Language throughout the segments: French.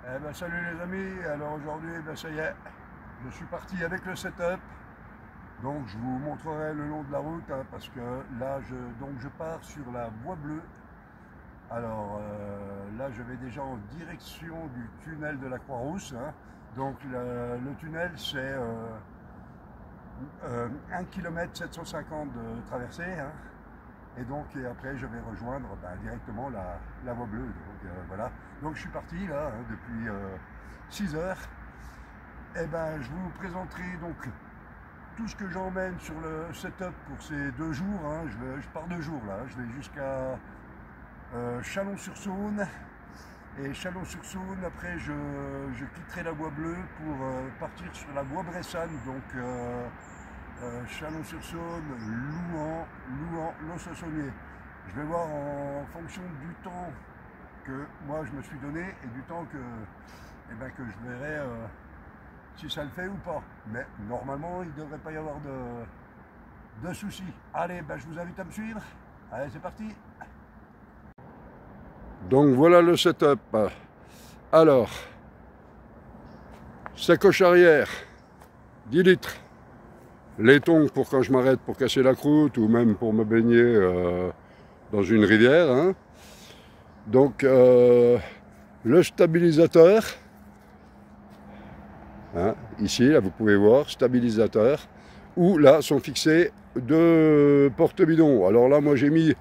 Eh ben, salut les amis, alors aujourd'hui ça y est, je suis parti avec le setup, donc je vous montrerai le long de la route parce que là je pars sur la voie bleue. Alors là je vais déjà en direction du tunnel de la Croix-Rousse, donc le tunnel c'est 1 km 750 de traversée, et donc après je vais rejoindre directement la voie bleue. Donc voilà, donc je suis parti là depuis 6 heures. Et je vous présenterai donc tout ce que j'emmène sur le setup pour ces 2 jours. Je pars 2 jours là, je vais jusqu'à Chalon-sur-Saône. Et Chalon-sur-Saône, après je quitterai la voie bleue pour partir sur la voie Bressane, donc Chalon-sur-Saône, Louhans, Los-Saunier. Je vais voir en fonction du temps que moi je me suis donné et du temps que je verrai si ça le fait ou pas. Mais normalement il ne devrait pas y avoir de soucis. Allez, je vous invite à me suivre. Allez, c'est parti. Donc voilà le setup. Alors, sacoche arrière, 10 litres. Laiton pour quand je m'arrête pour casser la croûte ou même pour me baigner dans une rivière. Donc le stabilisateur, ici là vous pouvez voir, stabilisateur, où là sont fixés 2 porte-bidons. Alors là moi j'ai mis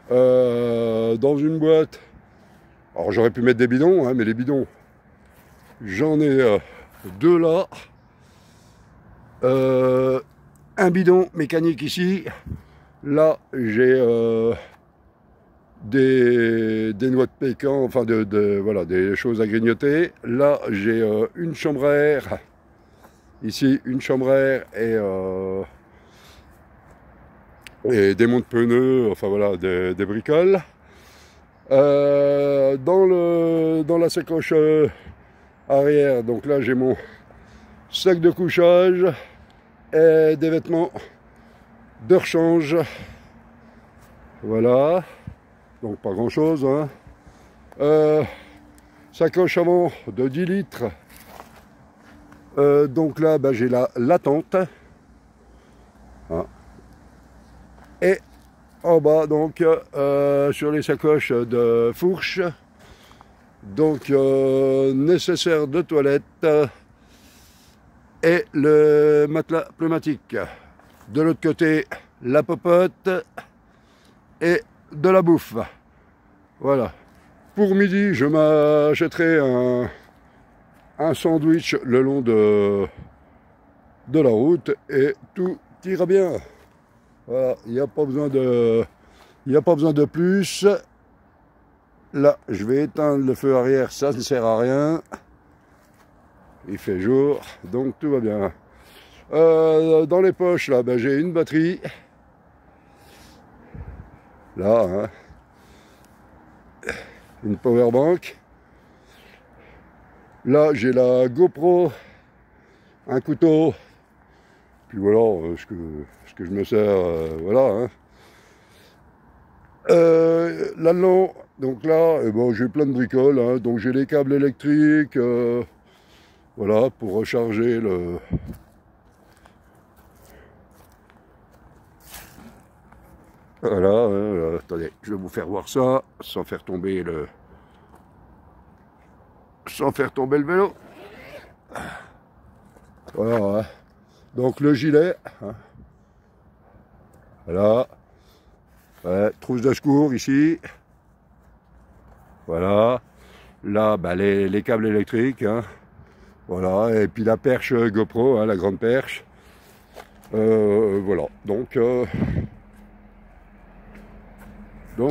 dans une boîte, alors j'aurais pu mettre des bidons, mais les bidons j'en ai 2 là. Un bidon mécanique ici. Là j'ai des noix de pécan, enfin voilà, des choses à grignoter. Là j'ai une chambre à air, ici une chambre à air et des monte-pneus, enfin voilà, des bricoles. Dans la sacoche arrière, donc là j'ai mon sac de couchage et des vêtements de rechange. Voilà, donc pas grand chose. Sacoche avant de 10 litres. Donc là j'ai la tente. Et en bas donc sur les sacoches de fourche, donc nécessaire de toilette et le matelas pneumatique. De l'autre côté la popote et de la bouffe. Voilà. Pour midi je m'achèterai un sandwich le long de la route et tout ira bien. Voilà, il n'y a pas besoin de plus. Là, je vais éteindre le feu arrière, ça ne sert à rien. Il fait jour, donc tout va bien. Dans les poches, là, j'ai une batterie. Là, une power bank. Là, j'ai la GoPro, un couteau. Puis voilà, ce que je me sers, voilà. Là-dedans, donc là, j'ai plein de bricoles, donc j'ai les câbles électriques, voilà, pour recharger le... Voilà, attendez, je vais vous faire voir ça, sans faire tomber le vélo. Voilà, donc le gilet, voilà, trousse de secours ici, voilà, là les câbles électriques, voilà, et puis la perche GoPro, la grande perche, voilà, donc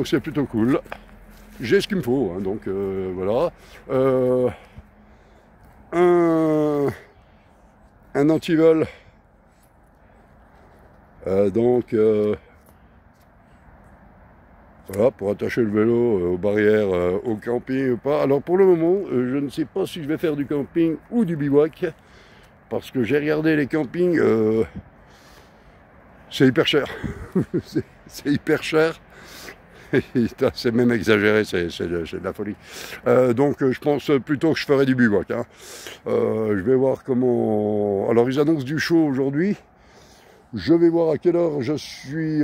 c'est plutôt cool, j'ai ce qu'il me faut, donc voilà, un antivol, donc voilà, pour attacher le vélo aux barrières, au camping ou pas. Alors pour le moment, je ne sais pas si je vais faire du camping ou du bivouac, parce que j'ai regardé les campings, c'est hyper cher. C'est hyper cher. C'est même exagéré, c'est de la folie. Donc je pense plutôt que je ferai du bivouac. Hein. Je vais voir comment... Alors ils annoncent du chaud aujourd'hui. Je vais voir à quelle heure je suis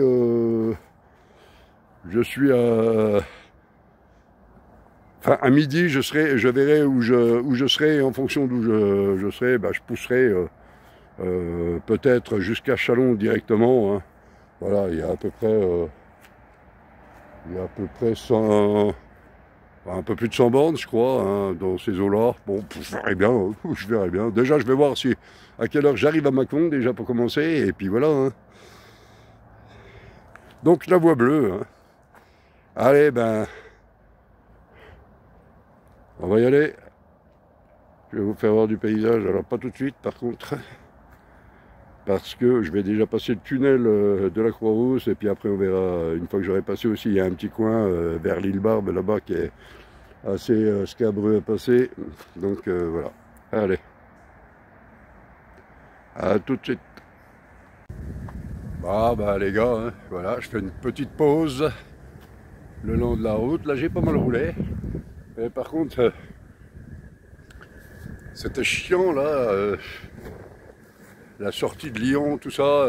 enfin, à midi, je verrai où je serai, et en fonction d'où je serai, bah, je pousserai peut-être jusqu'à Châlons directement. Hein. Voilà, il y a à peu près 100, un peu plus de 100 bornes, je crois, hein, dans ces eaux-là. Bon, je verrai bien, hein, je verrai bien. Déjà, je vais voir à quelle heure j'arrive à Mâcon, déjà pour commencer, et puis voilà. Hein. Donc, la voie bleue. Hein. Allez, ben, on va y aller. Je vais vous faire voir du paysage, alors pas tout de suite, par contre. Parce que je vais déjà passer le tunnel de la Croix-Rousse, et puis après on verra, une fois que j'aurai passé aussi, il y a un petit coin vers l'île Barbe là-bas qui est assez scabreux à passer. Donc voilà, allez, à tout de suite. Bah les gars, hein, voilà, je fais une petite pause le long de la route. Là j'ai pas mal roulé, mais par contre, c'était chiant là. La sortie de Lyon, tout ça,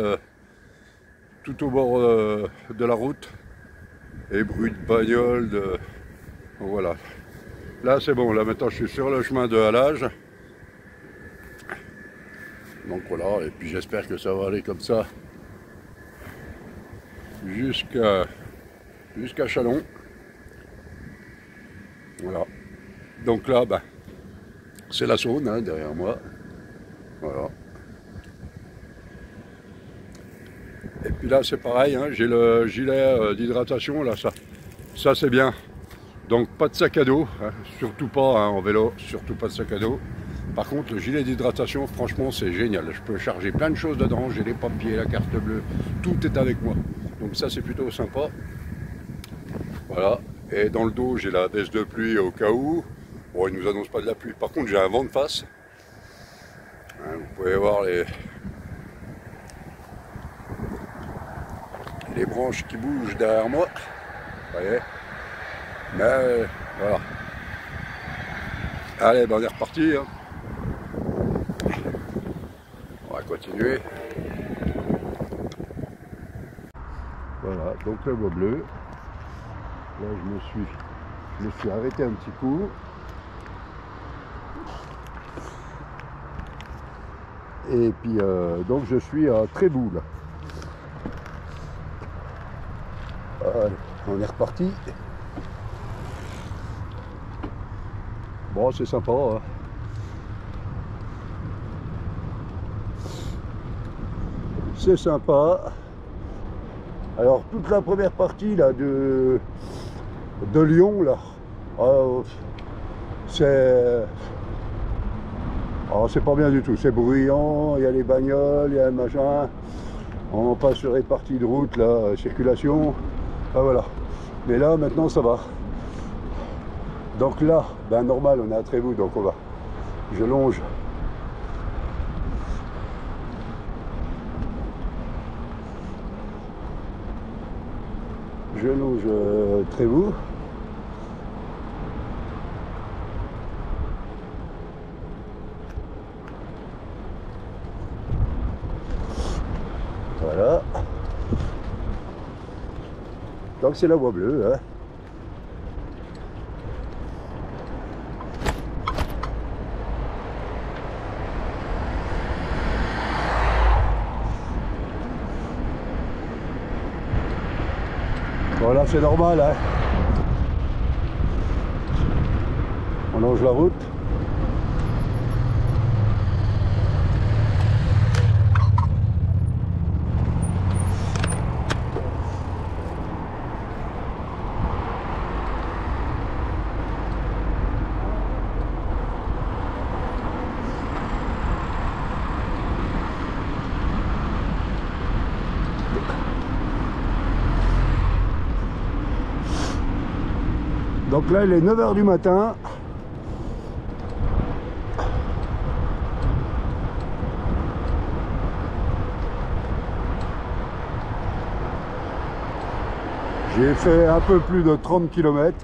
tout au bord de la route, et bruit de bagnole, bon, voilà. Là c'est bon, là maintenant je suis sur le chemin de halage. Donc voilà, et puis j'espère que ça va aller comme ça jusqu'à Châlons. Voilà. Donc là, ben, c'est la Saône, hein, derrière moi. Voilà. Et puis là c'est pareil, hein, j'ai le gilet d'hydratation, là ça c'est bien. Donc pas de sac à dos, hein, surtout pas hein, en vélo, surtout pas de sac à dos. Par contre le gilet d'hydratation, franchement c'est génial. Je peux charger plein de choses dedans, j'ai les papiers, la carte bleue, tout est avec moi. Donc ça c'est plutôt sympa. Voilà, et dans le dos j'ai la veste de pluie au cas où. Bon, ils nous annoncent pas de la pluie, par contre j'ai un vent de face. Hein, vous pouvez voir les branches qui bougent derrière moi, vous voyez, mais voilà. Allez, ben on est reparti, hein. On va continuer. Voilà, donc la voie bleue. Là je me suis arrêté un petit coup. Et puis donc je suis à Tréboul. Allez, on est reparti. Bon, c'est sympa. Hein. C'est sympa. Alors toute la première partie là de Lyon là, c'est pas bien du tout. C'est bruyant. Il y a les bagnoles, il y a le machin. On passe sur les parties de route là, circulation. Ah, voilà. Mais là maintenant ça va. Donc là, ben normal, on est à Trévoux, donc on va. Je longe. Je longe Trévoux. Voilà. Donc c'est la voie bleue, hein. Voilà, c'est normal, hein. On longe la route. Donc là, il est 9 h du matin. J'ai fait un peu plus de 30 km.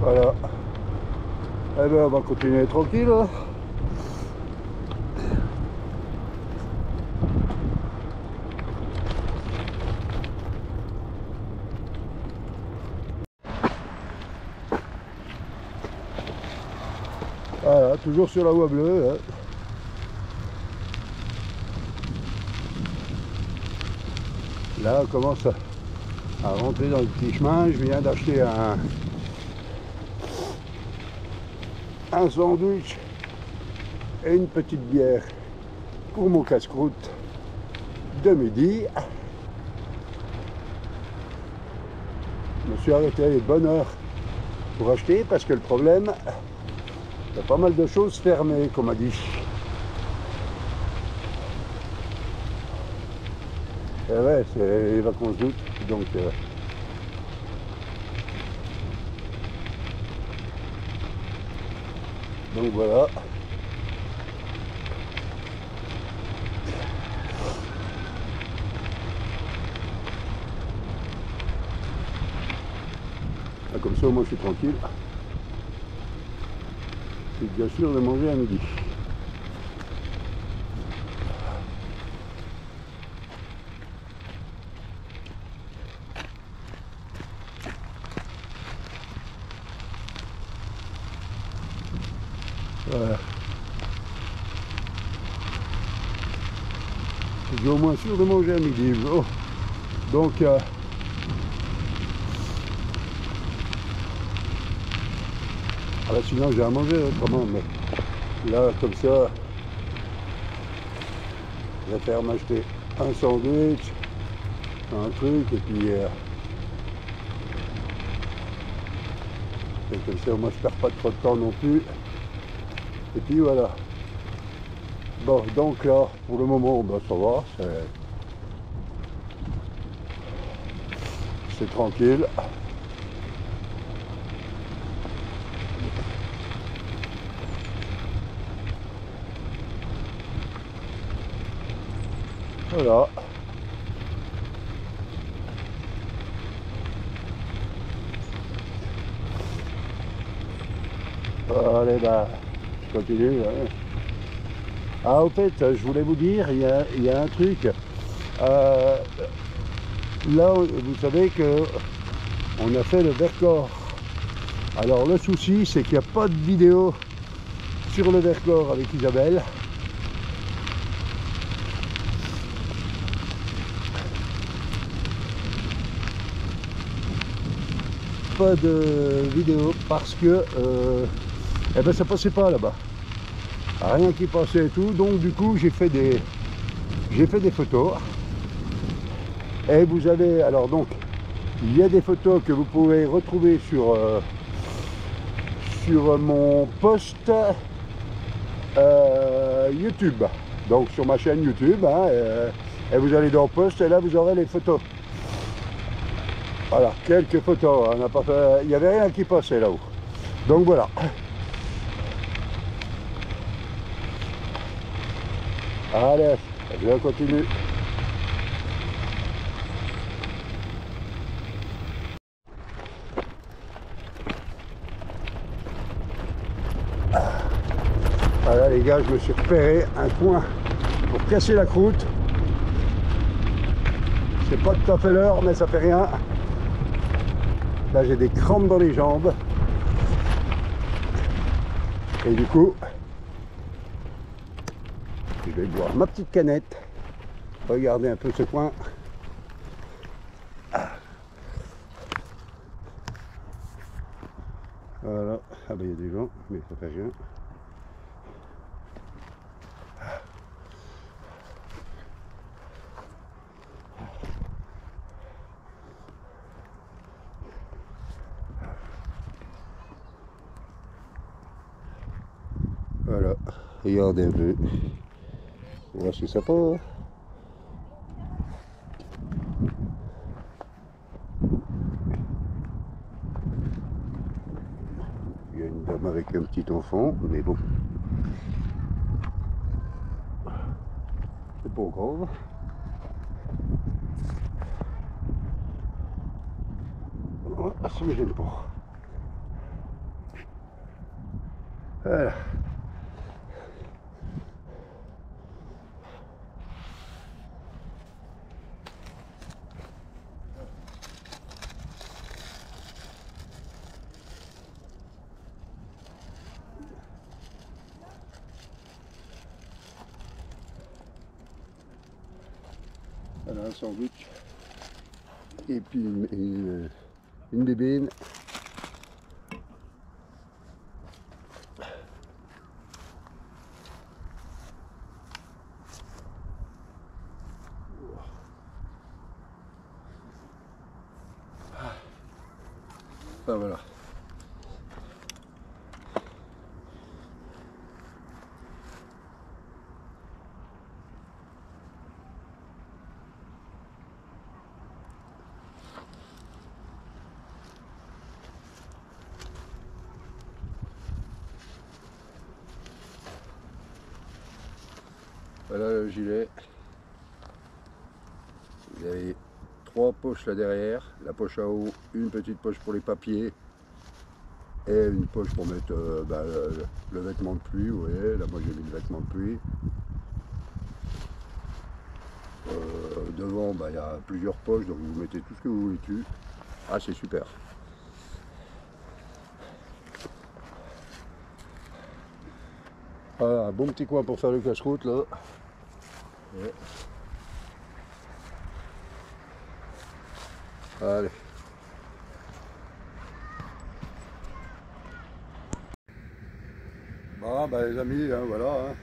Voilà. Eh ben on va continuer tranquille. Voilà, toujours sur la voie bleue. Hein. Là on commence à rentrer dans le petit chemin. Je viens d'acheter un sandwich et une petite bière pour mon casse-croûte de midi. Je me suis arrêté à une bonne heure pour acheter parce que le problème, il y a pas mal de choses fermées, comme on dit. Et ouais, c'est les vacances d'août, donc voilà. Ah, comme ça, moi je suis tranquille. C'est bien sûr de manger à midi. Voilà. Je suis au moins sûr de manger à midi. Oh. Donc, ah bah sinon j'ai à manger autrement, mais là comme ça, je vais faire m'acheter un sandwich, un truc, et puis comme ça moi je perds pas trop de temps non plus. Et puis voilà. Bon, donc là, pour le moment, ben, ça va, c'est tranquille. Voilà. Allez, bah, je continue. Hein. Ah, au fait, je voulais vous dire, il y a un truc. là, vous savez que on a fait le Vercors. Alors le souci, c'est qu'il n'y a pas de vidéo sur le Vercors avec Isabelle. Pas de vidéo parce que eh ben ça passait pas là-bas. Rien qui passait et tout. Donc du coup j'ai fait des photos. Et vous avez alors donc il y a des photos que vous pouvez retrouver sur mon post YouTube. Donc sur ma chaîne YouTube, hein, et vous allez dans post et là vous aurez les photos. Voilà, quelques photos, on n'a pas fait, il n'y avait rien qui passait là-haut. Donc voilà. Allez, je continue. Voilà les gars, je me suis repéré un coin pour casser la croûte. C'est pas tout à fait l'heure, mais ça fait rien. Là j'ai des crampes dans les jambes. Et du coup, je vais boire ma petite canette. Regardez un peu ce coin. Voilà. Ah ben il y a des gens, mais ça fait rien. Voilà, regardez un peu. Voilà, c'est sympa. Hein. Il y a une dame avec un petit enfant, mais bon. C'est pas grave. Ça me gêne pas. Voilà. Voilà un sandwich et puis une bébine. Ben voilà. Voilà le gilet. Vous avez 3 poches là derrière, la poche à eau, une petite poche pour les papiers et une poche pour mettre le vêtement de pluie. Vous voyez, là moi j'ai mis le vêtement de pluie. Devant il y a plusieurs poches, donc vous mettez tout ce que vous voulez dessus. Ah c'est super. Voilà, un bon petit coin pour faire le casse-croûte là. Ouais. Allez. Bon ben les amis, hein, voilà. Hein.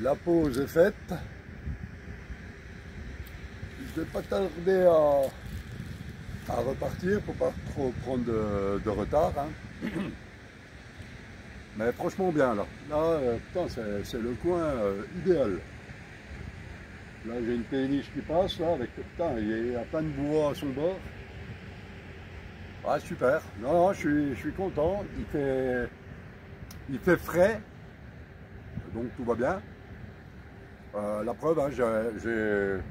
La pause est faite. Je vais pas tarder à repartir pour pas trop prendre de retard. Hein. Mais franchement bien là. Là, putain, c'est le coin idéal. Là j'ai une péniche qui passe là avec putain, il y a plein de bois à son bord. Ah super. Non, non, je suis content. Il fait frais. Donc tout va bien. La preuve, hein, j'ai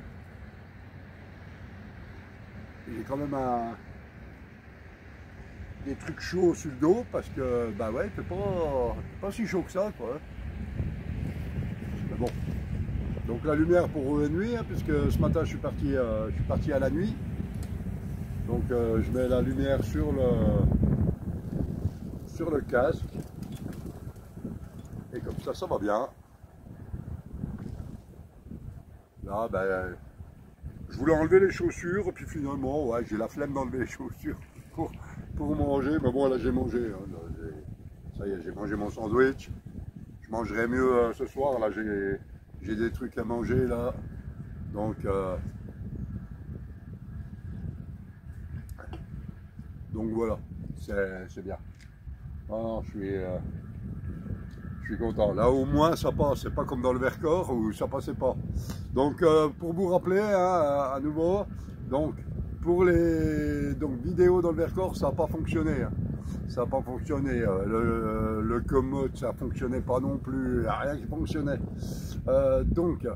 quand même des trucs chauds sur le dos parce que bah ouais, c'est pas si chaud que ça quoi. Mais bon. Donc la lumière pour la nuit, hein, puisque ce matin je suis parti à la nuit. Donc je mets la lumière sur le casque. Et comme ça va bien. Là, ben, je voulais enlever les chaussures, et puis finalement, ouais, j'ai la flemme d'enlever les chaussures pour manger. Mais bon, là j'ai mangé. Hein, là, ça y est, j'ai mangé mon sandwich. Je mangerai mieux ce soir. Là, j'ai des trucs à manger là. Donc voilà, c'est bien. Oh, je suis content. Là au moins ça passe, c'est pas comme dans le Vercors où ça passait pas. Donc pour vous rappeler hein, à nouveau, donc pour les vidéos dans le Vercors, ça n'a pas fonctionné. Hein. Ça n'a pas fonctionné. Le commode, ça fonctionnait pas non plus. Il n'y a rien qui fonctionnait. Donc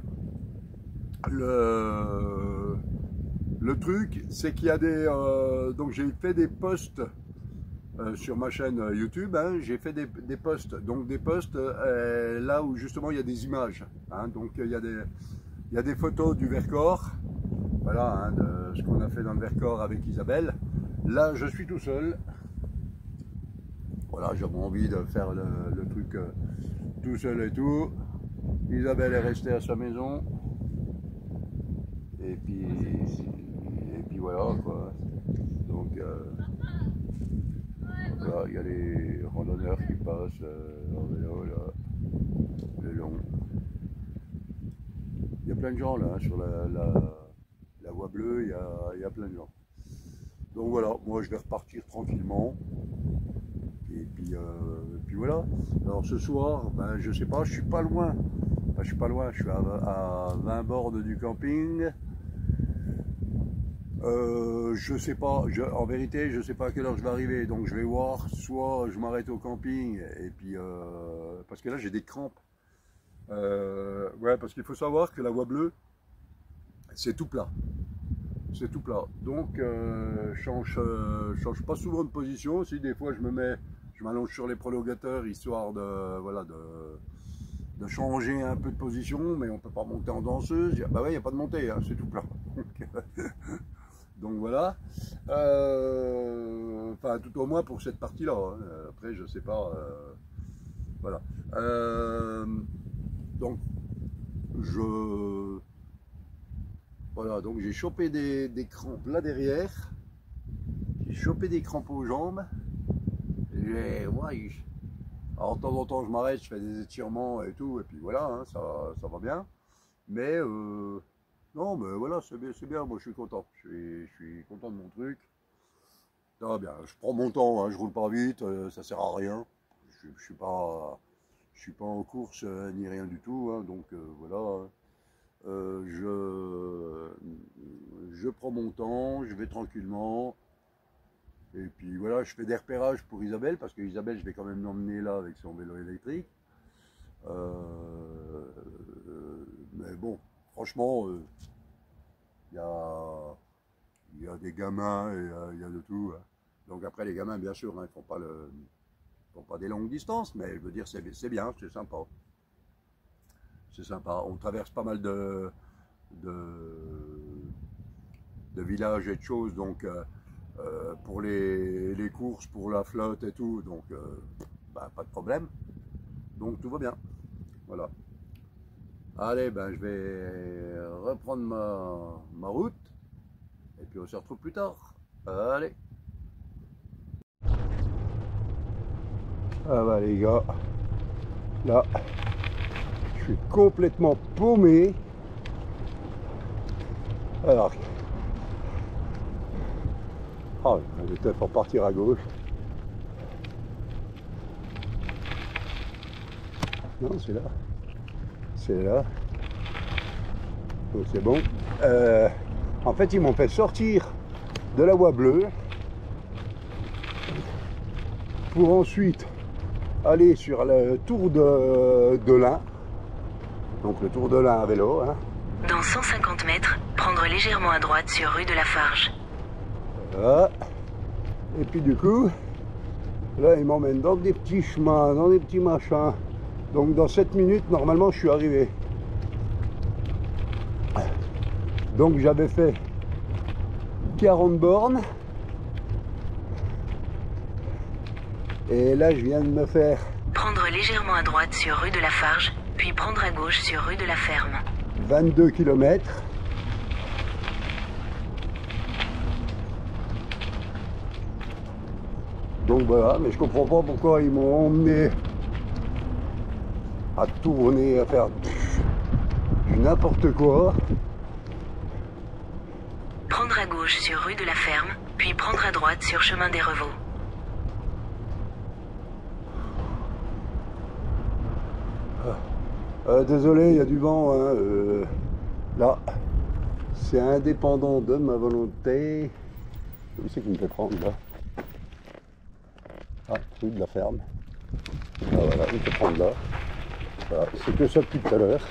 le truc, c'est qu'il y a des... donc j'ai fait des posts sur ma chaîne YouTube, hein, j'ai fait des posts. Donc des posts là où justement il y a des images. Hein, donc il y a des photos du Vercors. Voilà, hein, de ce qu'on a fait dans le Vercors avec Isabelle. Là, je suis tout seul. Voilà, j'avais envie de faire le truc tout seul et tout. Isabelle est restée à sa maison. Et puis voilà quoi. Donc voilà, il y a les randonneurs qui passent en vélo là, le long. Il y a plein de gens là hein, sur la voie bleue, il y a plein de gens. Donc voilà, moi je vais repartir tranquillement. Et puis voilà. Alors ce soir, ben, je sais pas, je suis pas loin. Enfin, je suis pas loin, je suis à 20 bornes du camping. Je sais pas, en vérité, je sais pas à quelle heure je vais arriver. Donc je vais voir, soit je m'arrête au camping, et puis parce que là j'ai des crampes. Ouais, parce qu'il faut savoir que la voie bleue, c'est tout plat. C'est tout plat. Donc je change pas souvent de position. Si des fois je m'allonge sur les prolongateurs histoire de voilà de changer un peu de position, mais on peut pas monter en danseuse. Bah ouais, il n'y a pas de montée, hein, c'est tout plat. Donc voilà. Enfin tout au moins pour cette partie-là. Hein. Après je sais pas. Voilà. Donc voilà, donc j'ai chopé des crampes là derrière, j'ai chopé des crampes aux jambes, et ouais, alors de temps en temps je m'arrête, je fais des étirements et tout, et puis voilà, hein, ça va bien, mais non, mais voilà, c'est bien, moi je suis content, je suis content de mon truc, ça va bien, je prends mon temps, hein, je roule pas vite, ça sert à rien, je suis pas en course ni rien du tout, hein, donc voilà. Hein. Je prends mon temps, je vais tranquillement, et puis voilà, je fais des repérages pour Isabelle, parce que Isabelle, je vais quand même l'emmener là avec son vélo électrique. Mais bon, franchement, il y a des gamins et il y a de tout. Hein. Donc après, les gamins, bien sûr, hein, ils font pas des longues distances, mais je veux dire, c'est bien, c'est sympa. C'est sympa, on traverse pas mal de villages et de choses, donc pour les courses, pour la flotte et tout, donc bah, pas de problème, donc tout va bien, voilà. Allez, ben je vais reprendre ma route, et puis on se retrouve plus tard, allez. Ah bah les gars, là, je suis complètement paumé. Alors, oh, je vais peut-être repartir à gauche. Non, c'est là. C'est là. Donc c'est bon. En fait, ils m'ont fait sortir de la voie bleue pour ensuite aller sur le tour de l'Ain. Donc le tour de l'Ain à vélo. Hein. Dans 150 mètres, prendre légèrement à droite sur rue de la Farge. Voilà. Et puis du coup, là ils m'emmènent dans des petits chemins, dans des petits machins. Donc dans 7 minutes, normalement je suis arrivé. Donc j'avais fait 40 bornes. Et là je viens de me faire Prendre légèrement à droite sur rue de la Farge, puis prendre à gauche sur rue de la Ferme. 22 km. Donc voilà, mais je comprends pas pourquoi ils m'ont emmené à tourner, à faire du n'importe quoi. Prendre à gauche sur rue de la Ferme, puis prendre à droite sur chemin des Revaux. Désolé, il y a du vent. Hein, là, c'est indépendant de ma volonté. Où c'est qu'il me fait prendre là? Ah, rue de la Ferme. Ah voilà, il me fait prendre là. Voilà, c'est que ça depuis tout à l'heure.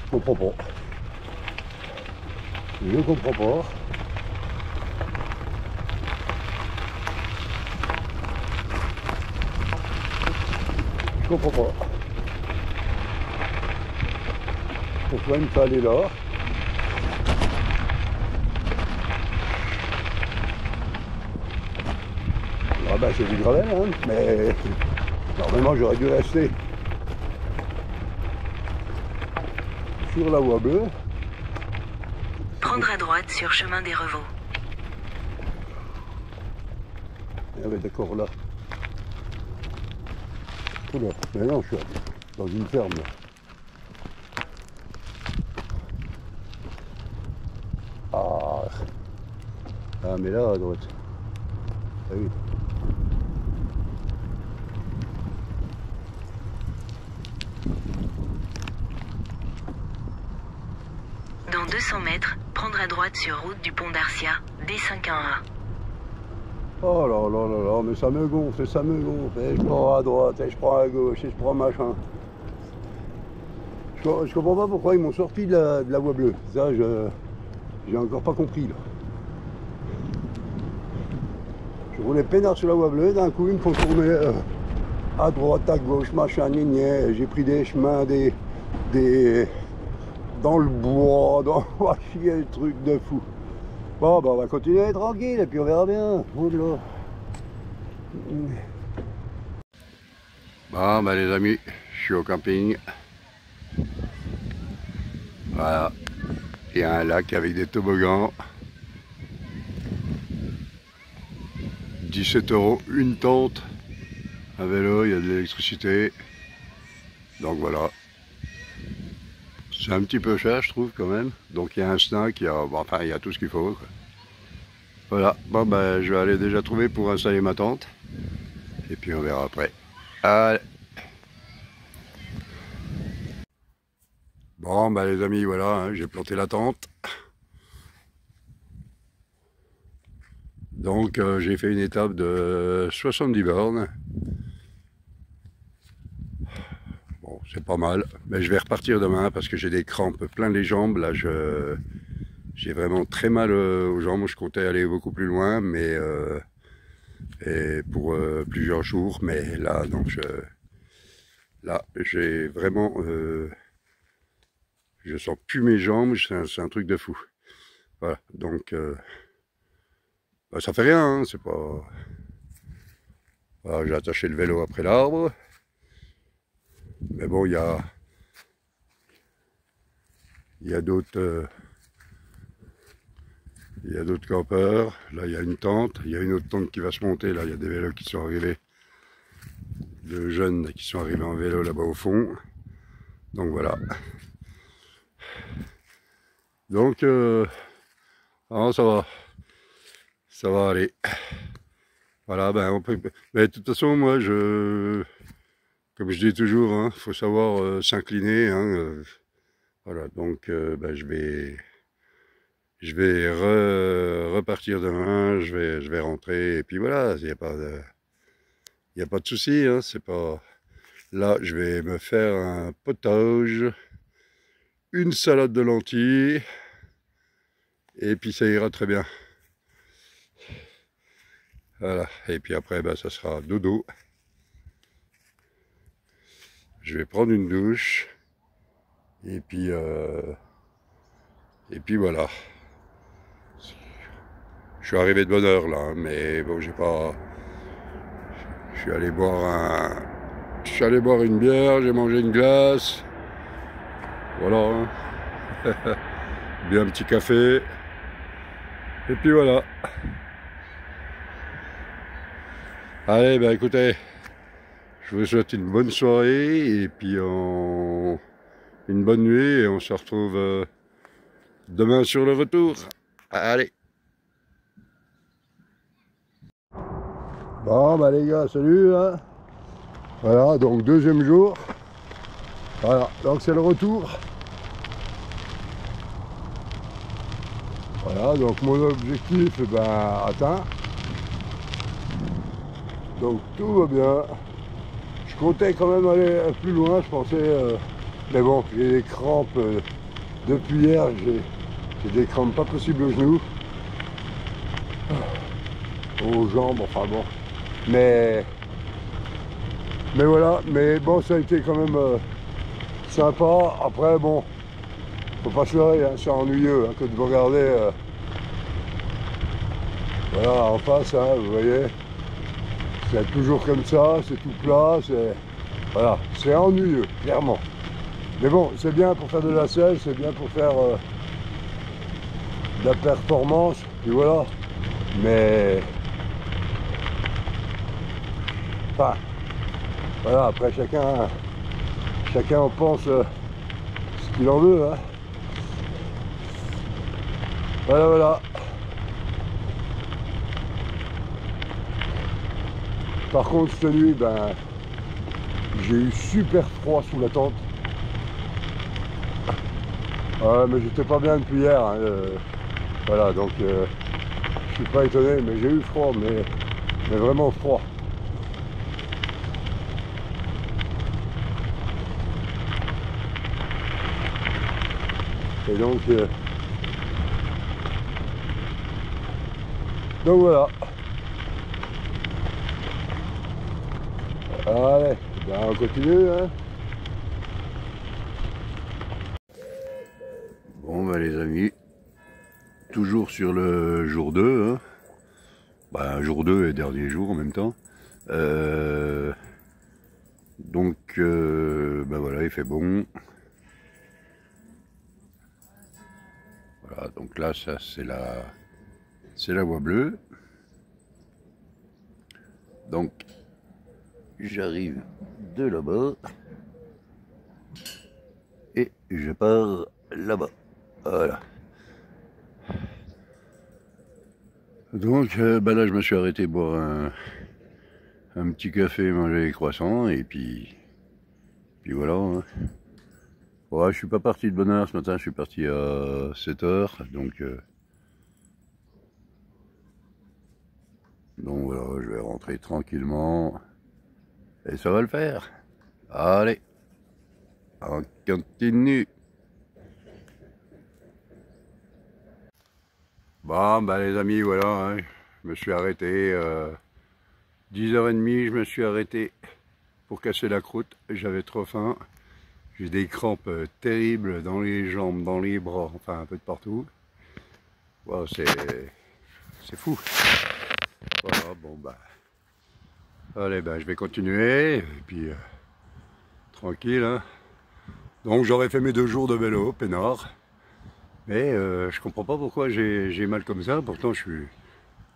Je comprends pas. Je comprends pas. Je comprends pas. Pourquoi il me fait aller là? Ah bah c'est du gravel, hein, mais normalement j'aurais dû rester sur la voie bleue. Prendre à droite sur chemin des Revaux. Ah ouais, d'accord, là. Oula, mais non, je suis dans une ferme là. Ah mais là à droite. Ah oui. Dans 200 mètres, prendre à droite sur route du pont d'Arcia, D511. Oh là là là là, mais ça me gonfle, ça me gonfle. Et je prends à droite, et je prends à gauche, et je prends machin. Je comprends pas pourquoi ils m'ont sorti de la voie bleue. Ça, j'ai encore pas compris là. Je roulais peinard sur la voie bleue, d'un coup ils me font tourner à droite, à gauche, machin, gné. J'ai pris des chemins, dans le bois, dans le truc de fou. Bon, bah on va continuer tranquille et puis on verra bien. Bon, bah les amis, je suis au camping. Voilà, il y a un lac avec des toboggans. 17 € une tente. Un vélo, il y a de l'électricité. Donc voilà. C'est un petit peu cher, je trouve, quand même. Donc il y a un snack, enfin, il y a tout ce qu'il faut, quoi. Voilà, bon ben je vais aller déjà trouver pour installer ma tente. Et puis on verra après. Allez. Bon ben les amis, voilà, hein, j'ai planté la tente. Donc j'ai fait une étape de 70 bornes. Bon, c'est pas mal, mais je vais repartir demain parce que j'ai des crampes plein les jambes. Là, j'ai vraiment très mal aux jambes. Je comptais aller beaucoup plus loin, mais et pour plusieurs jours. Mais là, donc, là, j'ai vraiment, je sens plus mes jambes. C'est un truc de fou. Voilà, donc, bah, ça fait rien. Hein, c'est pas. Voilà, j'ai attaché le vélo après l'arbre. Mais bon, il y a d'autres. Il y a d'autres campeurs, là il y a une tente, il y a une autre tente qui va se monter, là il y a des vélos qui sont arrivés, de jeunes qui sont arrivés en vélo là-bas au fond, donc voilà. Donc, ah, ça va aller. Voilà, ben on peut, mais de toute façon moi comme je dis toujours, hein, faut savoir s'incliner, hein, voilà, donc ben, je vais repartir demain, je vais rentrer, et puis voilà, il n'y a pas de souci, hein, c'est pas... Là, je vais me faire un potage, une salade de lentilles, et puis ça ira très bien. Voilà, et puis après, ben, ça sera dodo. Je vais prendre une douche, et puis Et puis voilà. Je suis arrivé de bonne heure là, mais bon, j'ai pas... Je suis allé boire une bière, j'ai mangé une glace. Voilà. Bien un petit café. Et puis voilà. Allez, ben écoutez, je vous souhaite une bonne soirée et puis une bonne nuit et on se retrouve demain sur le retour. Allez. Bon bah les gars, salut hein. Voilà, donc deuxième jour. Voilà, donc c'est le retour. Voilà, donc mon objectif est atteint. Donc tout va bien. Je comptais quand même aller plus loin, je pensais... mais bon, j'ai des crampes depuis hier, j'ai des crampes pas possibles aux genoux. Aux jambes, enfin bon. Mais voilà, mais bon, ça a été quand même sympa. Après, bon, faut pas se leurrer, hein, c'est ennuyeux hein, que de vous regarder voilà, en face, hein, vous voyez. C'est toujours comme ça, c'est tout plat, voilà, c'est ennuyeux, clairement. Mais bon, c'est bien pour faire de la selle, c'est bien pour faire de la performance, puis voilà. Mais... enfin, voilà, après chacun en pense ce qu'il en veut. Hein. Voilà. Par contre, cette nuit, j'ai eu super froid sous la tente. Ouais, mais j'étais pas bien depuis hier. Hein, voilà, donc je suis pas étonné, mais j'ai eu froid, mais vraiment froid. Et donc voilà. Allez, on continue. Hein. Bon les amis, toujours sur le jour 2. Hein. Jour 2 et dernier jour en même temps. Donc voilà, il fait bon. Voilà, donc là ça c'est la voie bleue. Donc j'arrive de là-bas et je pars là-bas. Voilà. Donc là je me suis arrêté boire un petit café, manger des croissants et puis voilà. Hein. Ouais, je suis pas parti de bonne heure ce matin, je suis parti à 7 h, donc voilà, je vais rentrer tranquillement et ça va le faire. Allez, on continue. Bon, les amis, voilà, hein, je me suis arrêté 10h30, je me suis arrêté pour casser la croûte, j'avais trop faim. J'ai des crampes terribles dans les jambes, dans les bras, enfin un peu de partout. Wow, c'est fou. Voilà, bon allez, je vais continuer, et puis tranquille. Hein. Donc j'aurais fait mes 2 jours de vélo, peinard. Mais je comprends pas pourquoi j'ai mal comme ça, pourtant du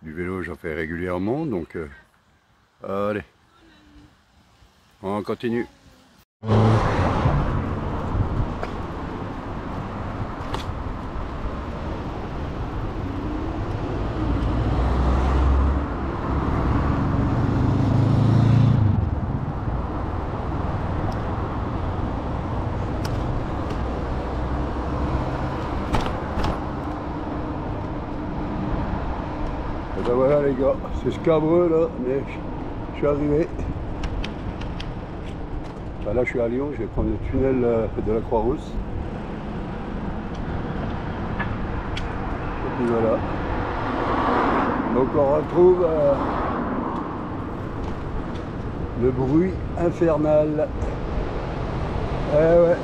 vélo j'en fais régulièrement, donc allez, on continue. Et voilà les gars, c'est scabreux là, mais je suis arrivé. Là je suis à Lyon, je vais prendre le tunnel de la Croix-Rousse. Et puis voilà. Donc on retrouve le bruit infernal. Eh ouais.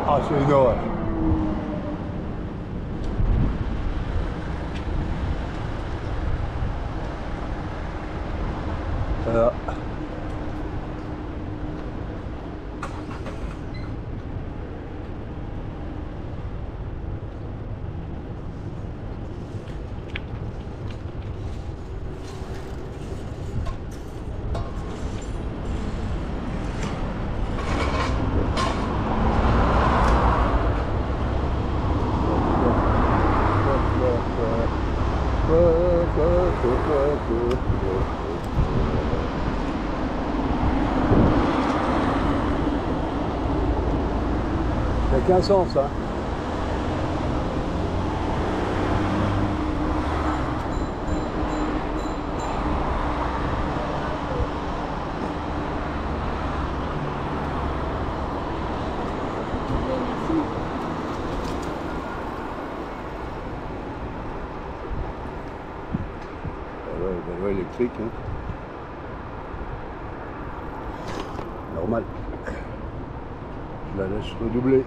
Ah, c'est une horreur. Voilà. Ça n'a qu'un sens, hein. La loi électrique, hein. Normal. Je la laisse redoubler.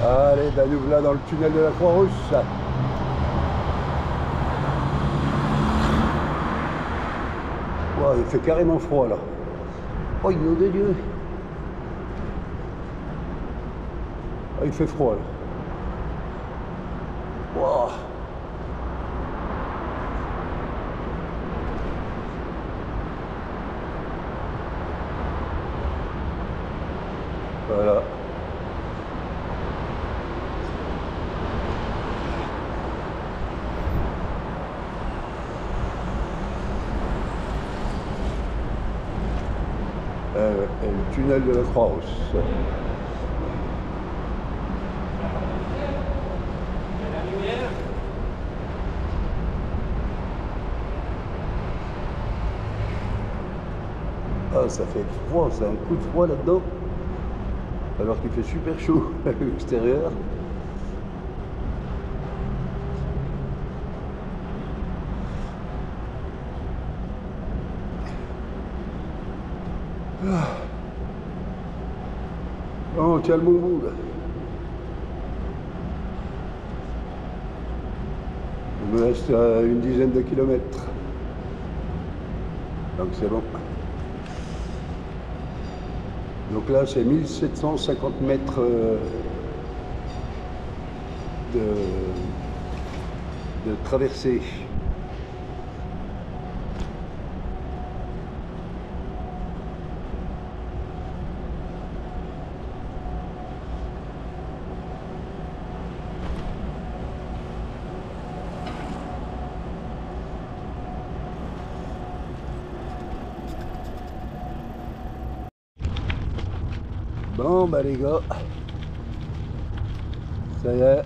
Allez, ben nous voilà dans le tunnel de la Croix-Rousse. Wow, il fait carrément froid là. Oh, nom de Dieu. Oh, il fait froid là. Wow. Voilà. Et le tunnel de la Croix-Rousse. Ah, ça fait froid, c'est un coup de froid là-dedans, alors qu'il fait super chaud à l'extérieur. Ah. Oh, on tient le bon bout là. Il me reste une dizaine de kilomètres. Donc c'est bon. Donc là c'est 1750 mètres de traversée. Bon bah les gars, ça y est,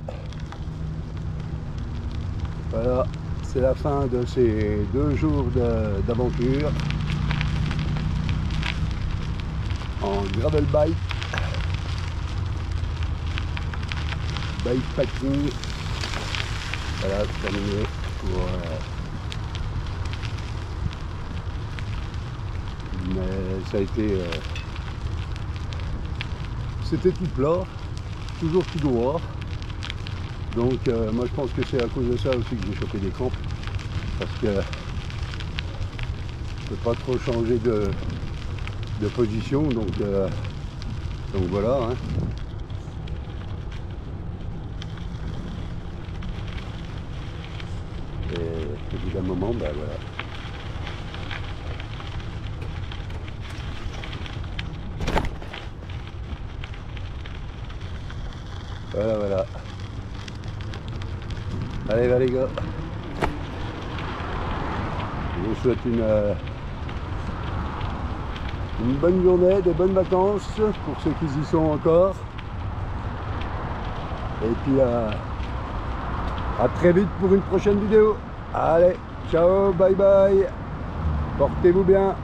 voilà, c'est la fin de ces 2 jours d'aventure en gravel bike, bikepacking. Voilà, c'est terminé pour mais ça a été c'était tout plat, toujours tout droit. Donc moi je pense que c'est à cause de ça aussi que j'ai chopé des crampes. Parce que je peux pas trop changer de position. Donc voilà. Hein. Et au bout d'un moment, ben voilà. Voilà, voilà. Allez, va les gars. Je vous souhaite une bonne journée, des bonnes vacances pour ceux qui y sont encore. Et puis à très vite pour une prochaine vidéo. Allez, ciao, bye bye. Portez-vous bien.